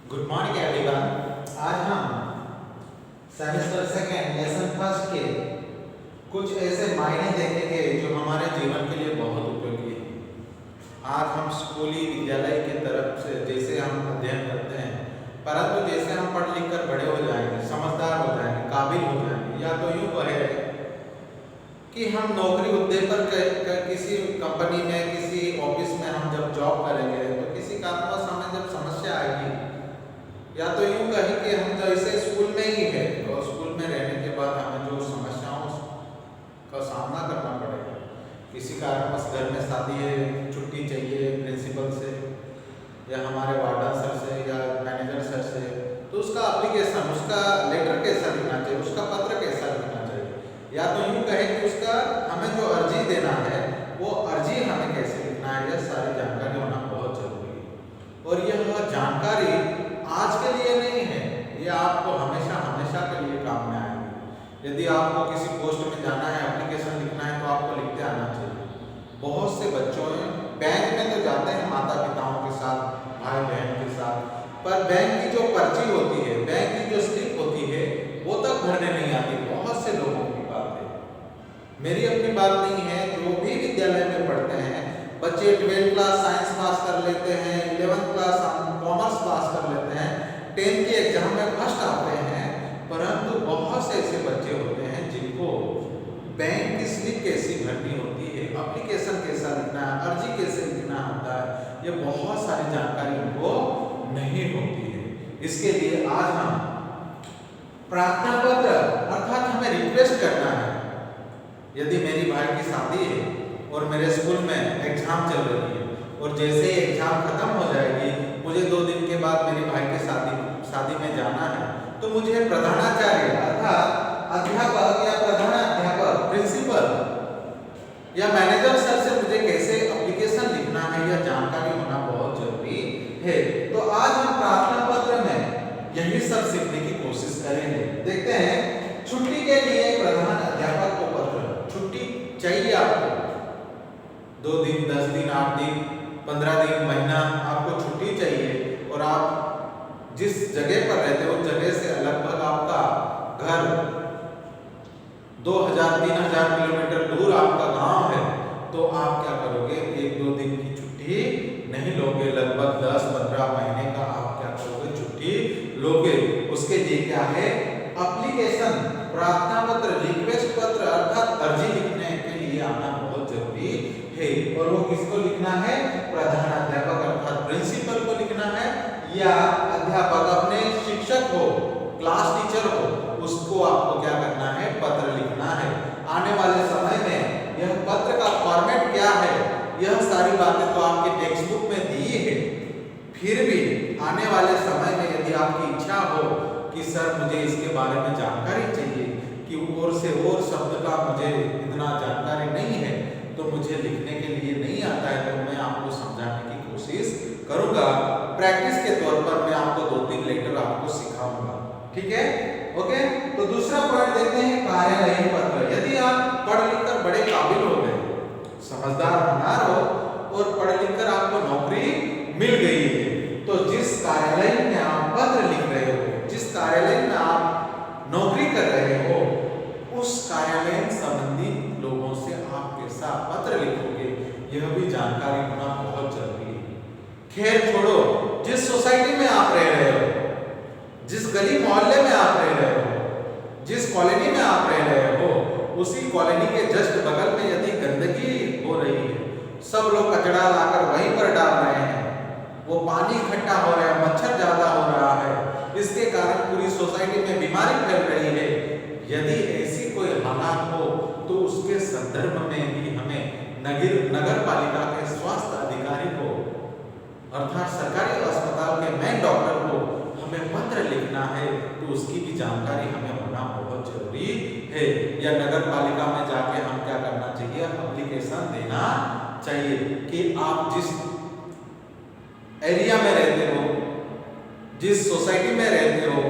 Good morning everyone. आज हम semester second lesson first के कुछ ऐसे मायने देखेंगे जो हमारे जीवन के लिए बहुत उपयोगी है। आज हम स्कूली विद्यालय की तरफ से जैसे हम अध्ययन करते हैं, परंतु जैसे हम पढ़ लिख कर बड़े हो जाएंगे, समझदार हो जाएंगे, काबिल हो जाएंगे, या तो यूँ कहे कि हम नौकरी उद्दे पर किसी कंपनी में, किसी ऑफिस में हम जब जॉब करेंगे तो किसी कारणवश हमें जब समस्या आएगी, या तो यूँ कहें कि हम जैसे स्कूल में ही है तो स्कूल में रहने के बाद हमें जो समस्याओं का सामना करना पड़ेगा, किसी कारणवश घर में शादी है, छुट्टी चाहिए प्रिंसिपल से या हमारे वार्डन सर से या मैनेजर सर से, तो उसका एप्लीकेशन, उसका लेटर कैसा लिखना चाहिए, उसका पत्र कैसा लिखना चाहिए, या तो यूँ कहें कि उसका हमें जो अर्जी देना है वो अर्जी हमें कैसे लिखना है, यह सारी जानकारी होना बहुत जरूरी है। और यह जानकारी आज के लिए नहीं है, ये आपको हमेशा हमेशा के लिए काम में आएगी। यदि आपको किसी पोस्ट में जाना है, एप्लीकेशन लिखना है, तो आपको लिखते आना चाहिए। बहुत से बच्चों बैंक में तो जाते हैं माता पिताओं के साथ, भाई बहन के साथ, पर बैंक की जो पर्ची होती है, बैंक की जो स्लिप होती है, वो तक भरने नहीं आती। बहुत से लोगों की बात है, मेरी अपनी बात नहीं है। जो भी विद्यालय में पढ़ते हैं बच्चे, 12th क्लास साइंस पास कर लेते हैं, 11th क्लास कॉमर्स पास कर लेते हैं, 10th के एग्जाम में फर्स्ट आते हैं, परंतु बहुत से ऐसे बच्चे होते हैं जिनको बैंक की स्लिप कैसी भरनी होती है, एप्लीकेशन कैसा लिखना है, अर्जी कैसे लिखना होता है, ये बहुत सारी जानकारी उनको नहीं होती है। इसके लिए आज हम प्रार्थना पत्र अर्थात हमें रिक्वेस्ट करना है। यदि मेरी भाई की शादी है और मेरे स्कूल में एग्जाम चल रही है और जैसे ही एग्जाम खत्म हो जाएगी, मुझे 2 दिन के बाद मेरे भाई के शादी में जाना है, तो मुझे प्रधानाचार्य अर्थात अध्यापक या प्रधानाध्यापक, प्रिंसिपल या मैनेजर सर से मुझे कैसे एप्लीकेशन लिखना है, यह जानकारी होना बहुत जरूरी है। तो आज हम प्रार्थना पत्र में यही सब सीखने की कोशिश करेंगे। देखते हैं, छुट्टी के लिए प्रधान अध्यापक को पत्र, छुट्टी चाहिए आपको, 2 दिन, 10 दिन, 8 दिन, 15 दिन, महीना, आपको छुट्टी चाहिए और आप जिस जगह पर रहते हो उस जगह से लगभग आपका घर 2000-3000 किलोमीटर दूर आपका गांव है, तो आप क्या करोगे, 1-2 दिन की छुट्टी नहीं लोगे, लगभग 10-15 महीने का आप क्या करोगे, छुट्टी लोगे। उसके लिए क्या है, एप्लीकेशन, प्रार्थना पत्र, रिक्वेस्ट पत्र अर्थात अर्जी लिखने के लिए आना बहुत जरूरी है। और वो किसको लिखना है, प्रधानाध्यापक अर्थात प्रिंसिपल को लिखना है, या अध्यापक अपने शिक्षक हो, क्लास टीचर हो, उसको आपको क्या करना है, पत्र लिखना है। आने वाले समय में यह पत्र का फॉर्मेट क्या है, यह सारी बातें तो आपके टेक्स्ट बुक में दी है, फिर भी आने वाले समय में यदि आपकी इच्छा हो कि सर मुझे इसके बारे में जानकारी चाहिए, कि और से और शब्द का मुझे इतना जानकारी नहीं है, तो मुझे लिखने के लिए नहीं आता है, तो मैं आपको समझाने की कोशिश करूंगा। प्रैक्टिस के तौर पर मैं आपको 2-3 लेटर आपको सिखाऊंगा, ठीक है, ओके। तो दूसरा पॉइंट देखते हैं, कार्यालयीन पत्र। यदि आप पढ़ लिख कर बड़े काबिल हो गए, समझदार होनहार हो और पढ़ लिख कर आपको नौकरी मिल गई है, तो जिस कार्यालय में आप पत्र लिख रहे हो, जिस कार्यालय में आप नौकरी कर रहे हो, उस कार्यालय संबंधित लोगों से आप कैसा पत्र लिखोगे, यह भी जानकारी होना बहुत जरूरी है। खैर छोड़ो, जिस सोसाइटी में आप रह रहे हो, जिस गली मोहल्ले में आप रह रहे हो, जिस कॉलोनी में आप रह रहे हो, उसी कॉलोनी के जस्ट बगल में यदि गंदगी हो रही है, सब लोग कचरा लाकर वहीं पर डाल रहे हैं, वो पानी इकट्ठा हो रहा है, मच्छर ज्यादा हो रहा है, इसके कारण पूरी सोसाइटी में बीमारी फैल रही है, यदि ऐसी कोई हालात हो तो उसके संदर्भ में भी हमें नगर पालिका के स्वास्थ्य अधिकारी को अर्थात सरकारी अस्पताल के मेन डॉक्टर को हमें पत्र लिखना है, तो उसकी भी जानकारी हमें होना बहुत जरूरी है। या नगर पालिका में जाके हम क्या करना चाहिए, एप्लीकेशन देना चाहिए कि आप जिस एरिया में रहते हो, जिस सोसाइटी में रहते हो,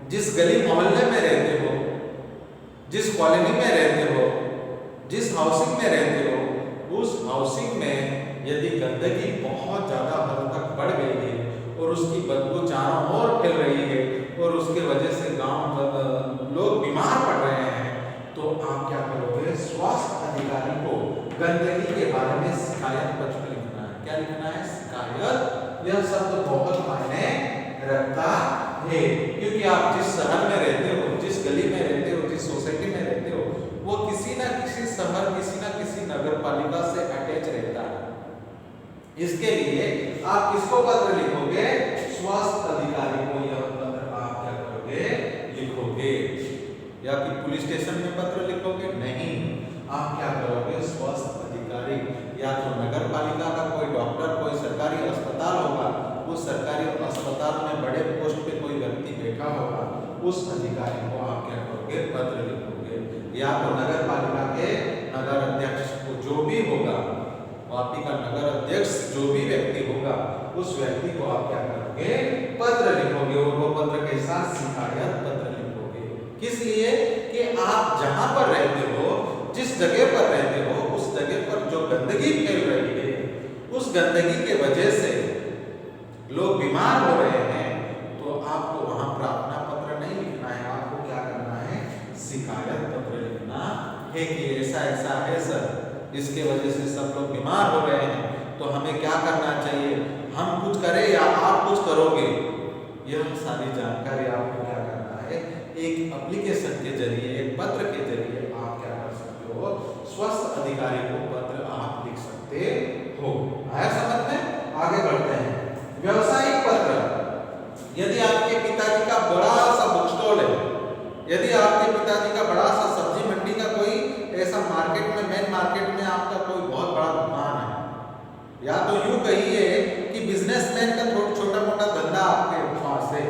जिस गली मोहल्ले में रहते हो, जिस कॉलोनी में रहते हो, जिस हाउसिंग में रहते हो, उस हाउसिंग में यदि गंदगी बहुत ज्यादा हद तक बढ़ गई है और उसकी बदबू चारों ओर फैल रही है और उसके वजह से गांव लोग बीमार पड़ रहे हैं, तो आप क्या करोगे? स्वास्थ्य अधिकारी को गंदगी के बारे में शिकायत पत्र लिखना है। क्या लिखना है? शिकायत। यह शब्द बहुत मायने रखता है, क्योंकि आप जिस शहर में रहते हो, जिस गली में रहते हो, जिस सोसाइटी में रहते हो, वो किसी ना किसी शहर, किसी ना किसी नगर पालिका से अटैच रहता है। इसके लिए आप किसको पत्र लिखोगे? स्वास्थ्य अधिकारी को यह पत्र आप क्या करोगे? लिखोगे। या कि पुलिस स्टेशन में पत्र लिखोगे? नहीं, आप क्या करोगे? स्वास्थ्य अधिकारी, या तो नगर पालिका का कोई डॉक्टर, कोई सरकारी अस्पताल होगा, उस सरकारी अस्पताल में बड़े पोस्ट पे कोई व्यक्ति बैठा होगा, उस अधिकारी को आप क्या करोगे? पत्र लिखोगे। या तो नगर पालिका के नगर अध्यक्ष को, जो भी होगा, वापी का नगर अध्यक्ष जो भी व्यक्ति होगा, उस व्यक्ति को आप क्या करोगे? पत्र लिखोगे। और वो पत्र के साथ शिकायत पत्र लिखोगे। किस लिए? कि आप जहां पर रहते हो, जिस जगह पर रहते हो, उस जगह पर जो गंदगी फैल रही है, उस गंदगी के वजह से लोग बीमार हो रहे हैं, तो आपको वहां प्रार्थना पत्र नहीं लिखना है, आपको क्या करना है? शिकायत पत्र लिखना है कि ऐसा ऐसा है सर, इसके वजह से सब लोग बीमार हो रहे हैं, तो हमें क्या करना चाहिए? हम कुछ करें या आप कुछ करोगे? यह सारी जानकारी आपको क्या करना है? एक एप्लीकेशन के जरिए, एक पत्र के जरिए आप क्या कर सकते हो? स्वास्थ्य अधिकारी को पत्र आप लिख सकते हो। आया समझ में? आगे बढ़ते हैं। व्यवसायिक पत्र। यदि आपके पिताजी का बड़ा सा बुक स्टॉल है, यदि आपके पिताजी का बड़ा सा सब्जी मंडी का कोई ऐसा मार्केट में, मेन मार्केट में आपका कोई बहुत बड़ा दुकान है, या तो यूं कहिए कि बिजनेसमैन का छोटा मोटा धंधा आपके पास है,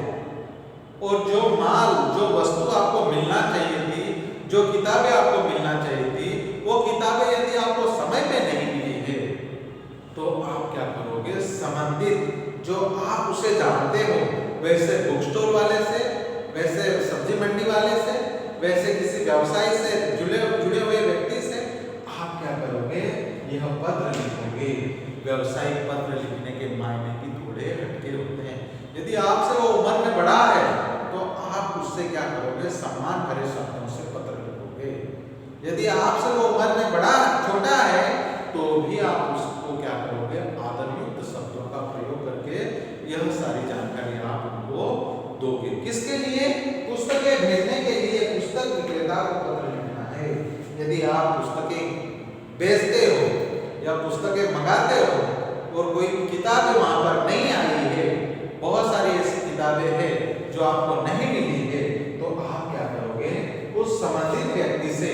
और जो माल, जो वस्तु आपको मिलना चाहिए थी, जो किताबें आपको मिलना चाहिए थी, वो किताबें यदि आपको समय पे नहीं मिली है, तो आप क्या करोगे? संबंधित जो आप उसे जानते हो, वैसे बुक स्टोर वाले से, वैसे सब्जी मंडी वाले से, वैसे किसी व्यवसाय से जुड़े हुए व्यक्ति से आप क्या करोगे? यह पत्र लिखोगे। व्यवसायिक पत्र लिखने के मायने भी थोड़े हटके होते हैं। यदि आपसे वो उम्र में बड़ा है, तो आप उससे क्या करोगे? सम्मान भरे शब्दों से पत्र लिखोगे। यदि आपसे वो उम्र में बड़ा छोटा है, तो भी आप उसको क्या करोगे? आदरयुक्त शब्दों का प्रयोग करके यह सारी जानकारी आप उनको दोगे। किसके लिए? पुस्तकें भेजने के लिए पुस्तक विक्रेता को पत्र लिखना है। यदि आप पुस्तकें बेचते हो या पुस्तकें मंगाते हो और कोई किताबें वहां पर नहीं आई है, बहुत सारी ऐसी किताबें हैं जो आपको नहीं मिली है, तो आप क्या करोगे? उस संबंधित व्यक्ति से,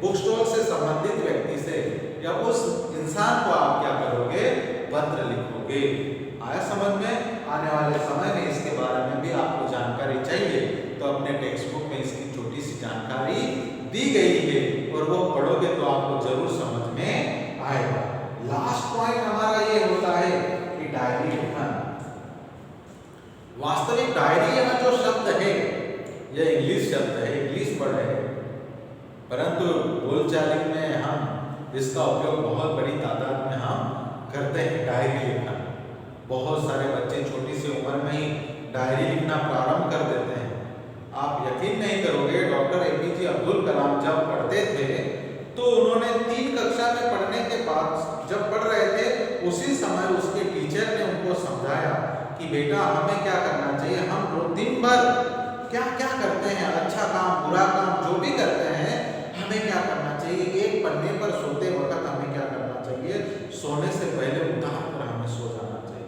बुक स्टॉल से संबंधित व्यक्ति से, या उस इंसान को आप क्या करोगे? पत्र लिखोगे। आया समझ में? आने वाले समय में इसके बारे में भी आपको जानकारी चाहिए, तो अपने टेक्स्ट बुक में इसकी छोटी सी जानकारी दी गई है, और वो पढ़ोगे तो आपको जरूर समझ में आएगा। लास्ट पॉइंट हमारा ये होता है कि डायरी लिखना। वास्तविक डायरी यह जो शब्द है, यह इंग्लिश शब्द है, इंग्लिश वर्ड है, परंतु बोलचाल में हम इसका उपयोग बहुत बड़ी तादाद में हम करते हैं। डायरी लिखना, बहुत सारे बच्चे छोटी सी उम्र में ही डायरी लिखना प्रारंभ कर देते हैं। आप यकीन नहीं करोगे, डॉक्टर एपीजे अब्दुल कलाम जब पढ़ते थे, तो उन्होंने 3 कक्षा में पढ़ने के बाद जब पढ़ रहे थे, उसी समय उसके टीचर ने उनको समझाया कि बेटा हमें क्या करना चाहिए, हम दिन भर क्या क्या करते हैं, अच्छा काम, बुरा काम, जो भी करते हैं, हमें क्या करना चाहिए? एक पन्ने पर सोते वक्त हमें क्या करना चाहिए? सोने से पहले उतार कर हमें सो जाना चाहिए,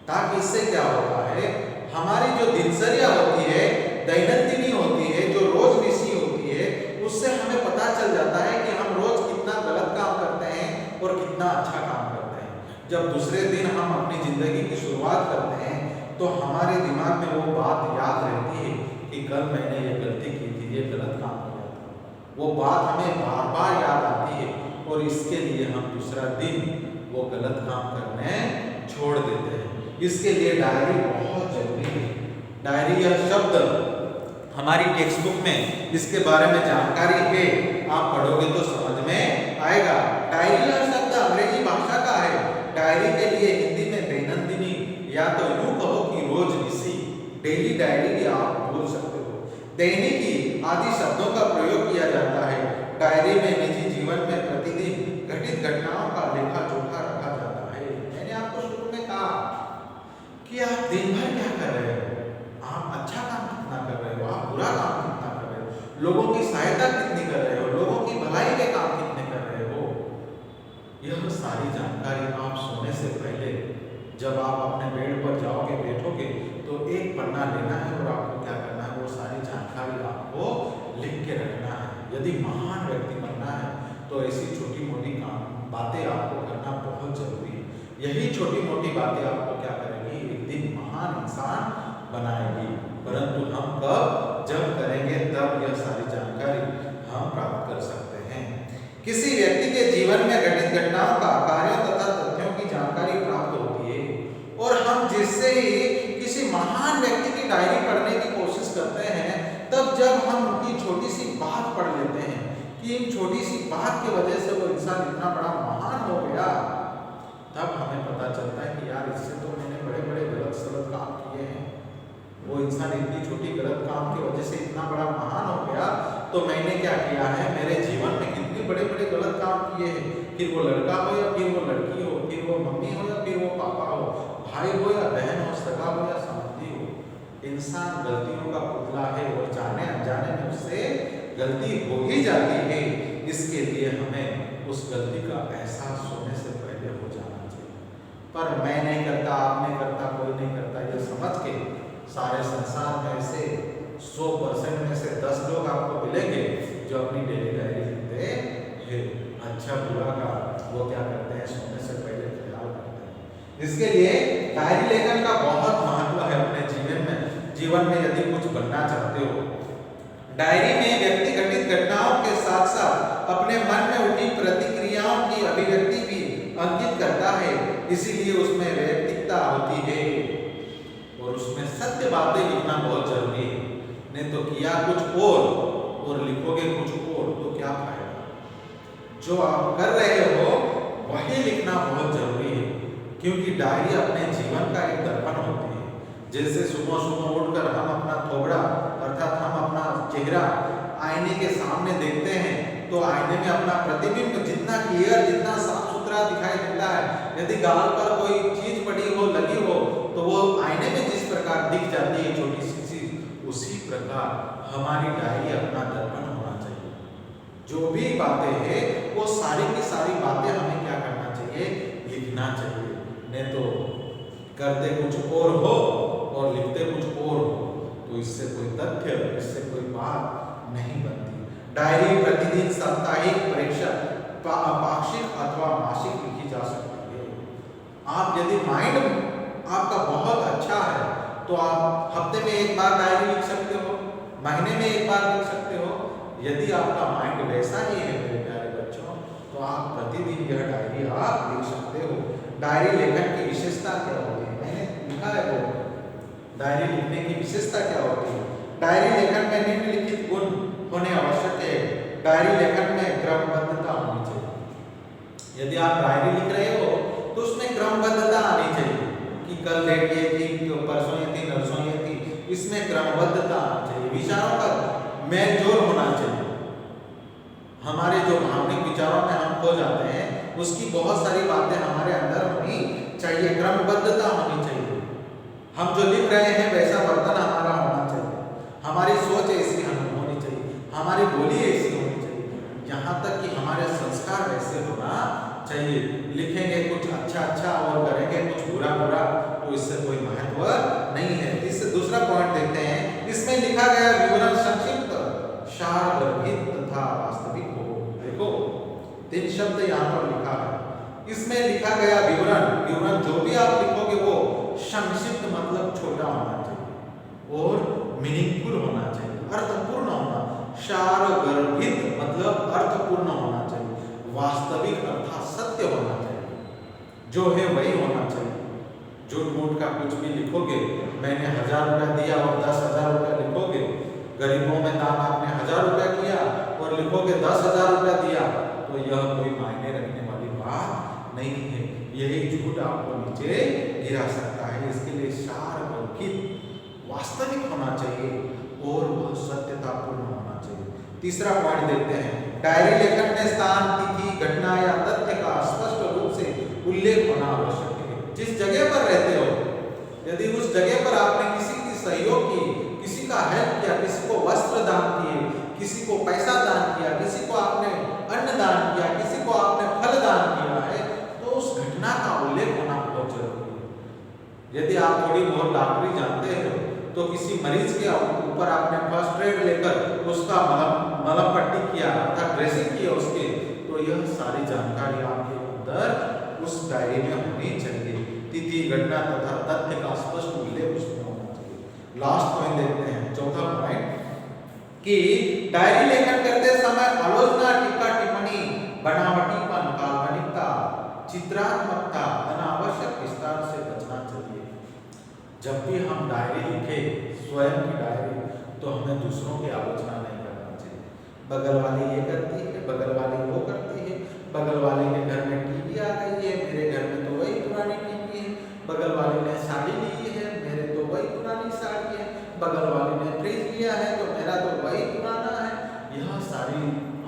ताकि इससे क्या होता है? हमारी जो दिनचर्या होती है, दैनंदिनी होती है, जो रोजनिशी होती है, उससे हमें पता चल जाता है कि हम रोज कितना गलत काम करते हैं और कितना अच्छा काम करते हैं। जब दूसरे दिन हम अपनी जिंदगी की शुरुआत करते हैं, तो हमारे दिमाग में वो बात याद रहती है कि कल मैंने ये गलती की थी, ये गलत काम किया था। वो बात हमें बार बार याद आती है, और इसके लिए हम दूसरा दिन वो गलत काम करने छोड़ देते हैं। इसके लिए डायरी बहुत जरूरी है। डायरी यह शब्द हमारी टेक्स्ट बुक में इसके बारे में जानकारी है, आप पढ़ोगे तो समझ में आएगा। डायरी यह शब्द अंग्रेजी भाषा का है। डायरी के लिए हिंदी में दैनंदिनी, या तो यूं कहो कि डेली डायरी भी आप बोल सकते हो। दैनिकी आदि शब्दों का प्रयोग किया जाता है। डायरी में निजी जीवन में प्रतिदिन घटित घटनाओं का लेखा जोखा रखा जाता है। मैंने आपको शुरू में कहा कि आप दिन भर क्या कर रहे हो, आप अच्छा काम कितना कर रहे हो, आप बुरा काम कितना कर रहे हो, लोगों की सहायता कितनी कर रहे हो, लोगों की भलाई के काम कितने कर रहे हो। यह सारी जानकारी आप सोने से पहले जब आप अपने बेड पर जाओगे, बैठोगे, तो एक पन्ना लेना है और आपको क्या करना है, वो सारी जानकारी आपको लिख के रखना है। यदि महान व्यक्ति बनना है तो ऐसी छोटी मोटी बातें आपको करना बहुत जरूरी है। यही छोटी मोटी बातें आपको क्या करेंगी, एक दिन महान इंसान बनाएगी। परंतु हम कब, जब करेंगे तब यह सारी जानकारी हम प्राप्त कर सकते हैं। किसी व्यक्ति के जीवन में घटित घटनाओं का, कार्यों तथा तथ्यों की जानकारी प्राप्त होती है और हम जिससे ही किसी महान व्यक्ति की डायरी पढ़ने की कोशिश करते हैं, तब जब हम उनकी छोटी सी बात पढ़ लेते हैं कि इन छोटी सी बात की वजह से वो इंसान इतना बड़ा महान हो गया, तब हमें पता चलता है कि यार इससे तो मैंने बड़े बड़े गलत सलत काम किए हैं। वो इंसान इतनी छोटी गलत काम की वजह से इतना बड़ा महान हो गया, तो मैंने क्या किया है, मेरे जीवन में कितने बड़े बड़े गलत काम किए हैं। फिर वो लड़का हो या फिर वो लड़की हो, फिर वो मम्मी हो या फिर वो पापा हो, भाई हो या बहन हो, सगा हो या संबंधी हो, इंसान गलतियों का पुतला है और जाने अनजाने में उससे गलती हो ही जाती है। इसके लिए हमें उस गलती का एहसास सोने से पहले हो जाना चाहिए। पर मैं नहीं करता, आप नहीं करता, कोई नहीं करता, यह समझ के सारे संसार में से 100% में से 10 लोग आपको मिलेंगे जो अपनी डेली डायरी लिखते हैं। अच्छा बुरा का वो क्या करते हैं, सोने से पहले ख्याल करते हैं। इसके लिए डायरी लेखन का बहुत महत्व है अपने जीवन में यदि कुछ बनना चाहते हो। डायरी में व्यक्ति घटित घटनाओं के साथ साथ अपने मन में उठी प्रतिक्रियाओं की अभिव्यक्ति भी अंकित करता है। इसीलिए उसमें वैयक्तिकता होती है और उसमें सत्य बातें लिखना बहुत जरूरी है। नहीं तो किया कुछ और लिखोगे कुछ और तो क्या फायदा। जो आप कर रहे हो वही लिखना बहुत जरूरी है, क्योंकि डायरी अपने जीवन का एक दर्पण होती है। जैसे सुबह सुबह उठकर हम अपना थोबड़ा अर्थात हम अपना चेहरा आईने के सामने देखते हैं, तो आईने में अपना प्रतिबिंब जितना क्लियर, जितना साफ सुथरा दिखाई देता है। यदि गाल पर कोई चीज पड़ी हो, लगी हो, तो वो आईने में जिस प्रकार दिख जाती है छोटी सी चीज, उसी प्रकार हमारी डायरी अपना दर्पण होना चाहिए। जो भी बातें हैं वो सारी की सारी बातें हमें क्या करना चाहिए, लिखना चाहिए। नहीं तो करते कुछ और हो और लिखते कुछ और हो, तो इससे कोई तथ्य, इससे कोई बात नहीं बनती। डायरी प्रतिदिन, साप्ताहिक, प्रेक्षक, पाक्षिक अथवा मासिक लिखी जा सकती है। आप यदि माइंड आपका बहुत अच्छा है तो आप हफ्ते में एक बार डायरी लिख सकते हो, महीने में एक बार लिख सकते हो। यदि आपका माइंड वैसा ही है मेरे प्यारे बच्चों, तो आप प्रतिदिन यह डायरी आप लिख सकते हो। डायरी लेखन की विशेषता क्या होती है, मैंने लिखा है वो डायरी लिखने की विशेषता क्या होती है। डायरी लेखन में निम्नलिखित गुण होने आवश्यक है। डायरी लेखन में क्रमबद्धता होनी चाहिए। यदि आप डायरी लिख रहे हो तो उसमें क्रमबद्धता आनी चाहिए कि कल डेट ये थी, तो परसों ये थी, नरसों ये थी, इसमें क्रमबद्धता आनी चाहिए। विचारों का मेल जोल होना चाहिए। हमारे जो भावनिक विचारों में हम खो जाते हैं, उसकी बहुत सारी बातें हमारे अंदर होनी चाहिए, क्रमबद्धता होनी चाहिए। हम जो लिख रहे हैं वैसा वर्तन हमारा होना चाहिए, हमारी सोच ऐसी हमें होनी चाहिए, हमारी बोली ऐसी होनी चाहिए, यहाँ तक कि हमारे संस्कार वैसे होना चाहिए। लिखेंगे कुछ अच्छा और करेंगे कुछ बुरा, तो इससे कोई महत्व नहीं है। इससे दूसरा पॉइंट देखते हैं। इसमें लिखा गया विवरण संक्षिप्त, सारगर्भित तथा वास्तविक हो। देखो 3 शब्द यहाँ पर लिखा है। इसमें लिखा गया विवरण जो भी आप लिखोगे वो संक्षिप्त मतलब छोटा होना चाहिए और मीनिंगफुल होना चाहिए, अर्थपूर्ण होना। सारगर्भित मतलब अर्थपूर्ण होना चाहिए, वास्तविक अर्थात सत्य होना चाहिए, जो है वही होना चाहिए। झूठ मूठ का कुछ भी लिखोगे, मैंने 1000 रुपया दिया और 10,000 रुपया लिखोगे, गरीबों में दान आपने 1000 रुपया किया और लिखोगे 10,000 रुपया दिया, तो यह कोई मायने रखने वाली बात नहीं है। यही झूठ आपको नीचे गिरा सकता है। इसके लिए सारगर्भित वास्तविक होना चाहिए और वह सत्यतापूर्ण होना चाहिए। तीसरा पॉइंट देखते हैं, डायरी लेखन में स्थान, तिथि, घटना या तथ्य का स्पष्ट रूप से उल्लेख होना आवश्यक है। जिस जगह पर रहते हो, यदि उस जगह पर आपने किसी की सहयोग की, किसी का हेल्प किया, किसी को वस्त्र दान किए, किसी को पैसा दान किया, किसी को आपने अन्न दान किया, किसी को आपने फल दान किया है, तो उस घटना का उल्लेख होना बहुत जरूरी है। यदि आप थोड़ी बहुत डॉक्टरी जानते हो तो किसी मरीज के ऊपर आपने फर्स्ट एड लेकर उसका मलम पट्टी किया अर्थात ड्रेसिंग किया उसके, तो यह सारी जानकारी आपके अंदर उस डायरी में होनी चाहिए। तिथि, घटना तथा तथ्य का स्पष्ट उल्लेख उसमें होना चाहिए। लास्ट पॉइंट देखते हैं, चौथा पॉइंट कि डायरी लेखन करते समय आलोचना, टीका टिप्पणी, बनावटीपन, काल्पनिकता, चित्रात्मकता, अनावश्यक विस्तार से बचना चाहिए। जब भी हम डायरी लिखे, स्वयं की डायरी, तो हमें दूसरों की आलोचना नहीं करना चाहिए। बगल वाली ये करती है, बगल वाली वो करती है, बगल वाले के घर में टीवी आ गई है, मेरे घर में तो वही पुरानी टीवी है, बगल वाले ने साड़ी ली है, मेरे तो वही पुरानी साड़ी है, बगल वाले ने फ्रिज लिया है तो मेरा तो वही पुराना है। यह सारी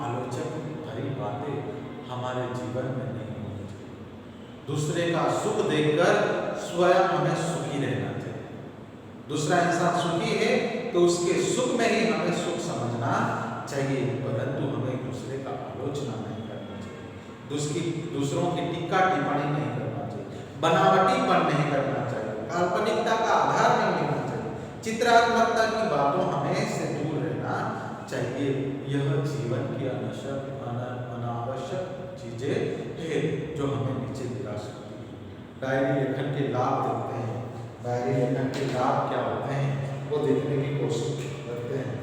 आलोचक भरी बातें हमारे जीवन में नहीं होनी चाहिए। दूसरे का सुख देखकर स्वयं हमें सुखी रहना चाहिए। दूसरा इंसान सुखी है तो उसके सुख में ही हमें सुख समझना चाहिए, परंतु हमें दूसरे का आलोचना नहीं करना चाहिए, दूसरों की टीका टिप्पणी नहीं करना चाहिए, बनावटीपन नहीं करना चाहिए, काल्पनिकता का आधार नहीं लेना चाहिए, चित्रात्मकता की बातों हमें से दूर रहना चाहिए। यह जीवन की अनावश्यक चीजें हैं जो हमें नीचे गिरा सकती है। डायरी लेखन के लाभ देखते हैं। डायरी लेखन के लाभ क्या होते हैं वो देखने की कोशिश करते हैं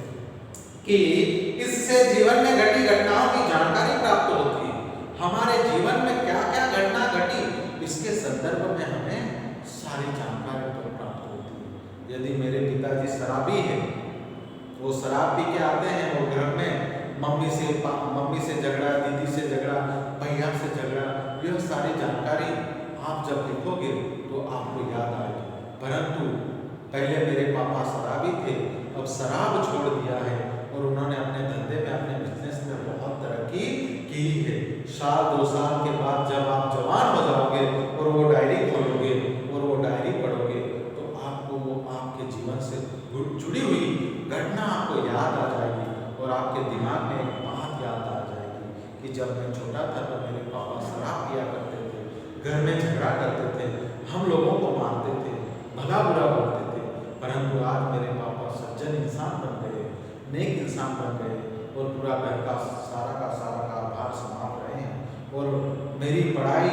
कि इससे जीवन में घटी घटनाओं की जानकारी प्राप्त होती है। हमारे जीवन में क्या क्या घटना घटी, इसके संदर्भ में हमें सारी जानकारी तो प्राप्त होती है। यदि मेरे पिताजी शराबी हैं, वो शराब पी के आते हैं, वो घर में मम्मी से झगड़ा, दीदी से झगड़ा, भैया से झगड़ा, यह सारी जानकारी आप जब लिखोगे तो आपको याद आएगी। परंतु पहले मेरे पापा शराबी थे, अब शराब छोड़ दिया है और उन्होंने अपने धंधे में, अपने बिजनेस में बहुत तरक्की की है। साल 2 साल के बाद जब आप जवान हो जाओगे और वो डायरी खोलोगे और वो डायरी पढ़ोगे तो आपको वो आपके जीवन से जुड़ी हुई घटना आपको याद आ जाएगी और आपके दिमाग में एक बात याद आ जाएगी कि जब मैं छोटा था तो मेरे पापा शराब पिया करते थे, घर में झगड़ा करते थे, हम लोगों को मारते थे, भला बुरा बोलते थे, परंतु आज मेरे पापा सज्जन इंसान बन गए, नेक इंसान बन गए और पूरा घर का सारा कारोबार संभाल रहे हैं और मेरी पढ़ाई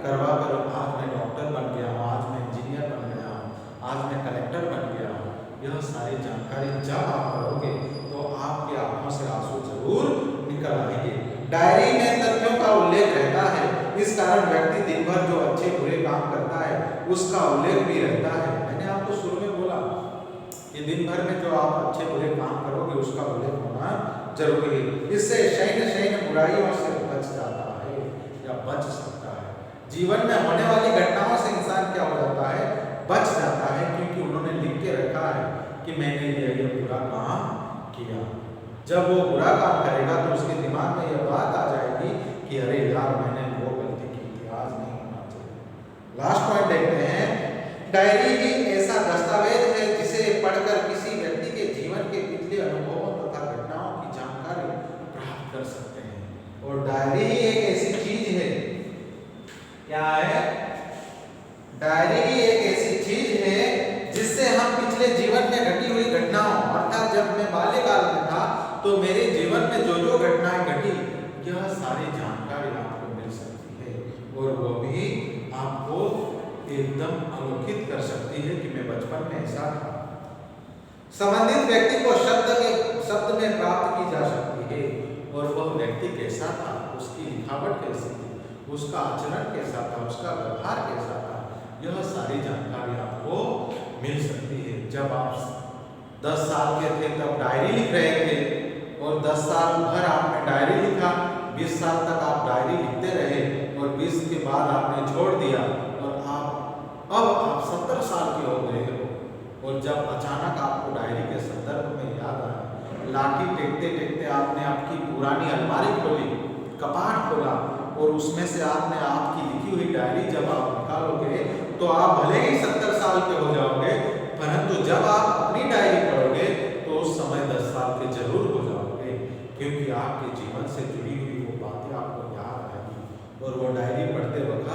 करवा कर आज मैं डॉक्टर बन गया हूँ, आज मैं इंजीनियर बन गया हूँ, आज मैं कलेक्टर बन गया हूँ। यह सारी जानकारी जब आप पढ़ोगे तो आपकी आंखों से आंसू जरूर निकल आएंगे। डायरी में तथ्यों का उल्लेख रहता है, इस कारण व्यक्ति दिन भर जो अच्छे बुरे काम करता है उसका उल्लेख भी रहता है। मैंने आपको शुरू में बोला कि दिन भर में जो आप अच्छे बुरे काम करोगे उसका उल्लेख होना जरूरी है। इससे शैन बुराइयों से बच जाता है या बच सकता है। जीवन में होने वाली घटनाओं से इंसान क्या हो जाता है, बच जाता है, क्योंकि उन्होंने लिख के रखा है कि मैंने ये बुरा काम किया। जब वो बुरा काम करेगा तो उसके दिमाग में यह बात आ जाएगी कि अरे यार मैंने वो गलती की थी, आज नहीं होना चाहिए। लास्ट पॉइंट देखते हैं, डायरी ही ऐसा दस्तावेज है जिसे पढ़कर किसी व्यक्ति के जीवन के पिछले अनुभवों तथा घटनाओं की जानकारी प्राप्त कर सकते हैं। और डायरी ही एक ऐसी चीज है, क्या है, डायरी ही एक ऐसी चीज है जिससे हम पिछले जीवन में घटी हुई घटनाओं, अर्थात जब मैं बाल्यकाल में था तो मेरे जीवन में जो जो घटनाएं घटी, यह सारी जानकारी आपको मिल सकती है और वो भी आपको एकदम आलोकित कर सकती है कि मैं बचपन में ऐसा था। संबंधित व्यक्ति को शब्द में प्राप्त की जा सकती है और वह व्यक्ति कैसा था, उसकी लिखावट कैसी थी, उसका आचरण कैसा था, उसका व्यवहार कैसा था, यह सारी जानकारी आपको मिल सकती है। जब आप 10 साल के थे तब डायरी लिख रहे थे और 10 साल भर आपने डायरी लिखा, 20 साल तक आप डायरी लिखते रहे और 20 के बाद आपने छोड़ दिया और अब आप 70 साल के हो गए हो और जब अचानक आपको डायरी के संदर्भ में याद आया, लाठी टेकते टेकते आपने आपकी पुरानी अलमारी खोली, कपाट खोला और उसमें से आपने आपकी लिखी हुई डायरी जब आप निकालोगे तो आप भले ही 70 साल के हो जाओगे, परंतु जब आप अपनी डायरी पढ़ोगे तो उस समय 10 साल के जरूर हो जाओगे, क्योंकि आपके जीवन से जुड़ी हुई वो बातें आपको याद आएगी। और वो डायरी पढ़ते वक्त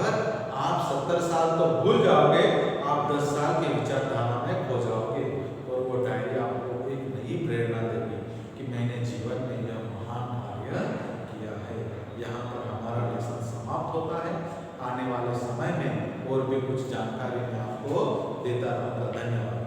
आप 70 साल तो भूल जाओगे, आप 10 साल के विचारधारा में खो जाओगे और वो डायरी आपको एक नई प्रेरणा देगी कि मैंने जीवन में यह महान कार्य किया है। यहाँ पर हमारा लेसन समाप्त होता है। आने वाले समय में और भी कुछ जानकारी मैं आपको देता रहूँगा। धन्यवाद।